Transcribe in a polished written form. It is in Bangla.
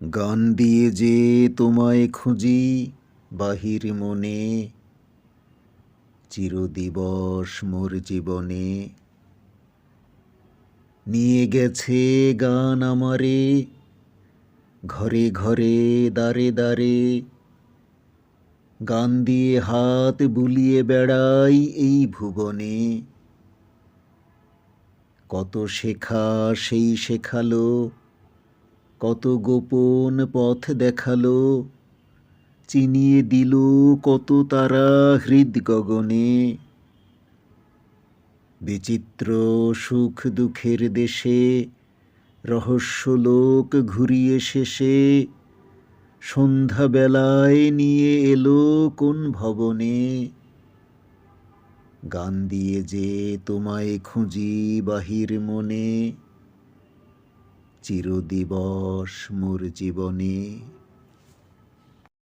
গান দিয়ে যে তোমায় খুঁজি বাহির মনে, চিরদিবস মোর জীবনে। নিয়ে গেছে গান আমারে ঘরে ঘরে দ্বারে দ্বারে, গান দিয়ে হাত বুলিয়ে বেড়াই এই ভুবনে। কত শেখা সেই শেখালো, কত গোপন পথ দেখালো, চিনিয়ে দিল কত তারা হৃদ গগনে। বিচিত্র সুখ দুঃখের দেশে রহস্যলোক ঘুরিয়ে শেষে, সন্ধ্যাবেলায় নিয়ে এলো কোন ভবনে। গান দিয়ে যে তোমায় খুঁজি বাহির মনে, চিরদিবস মোর জীবনে।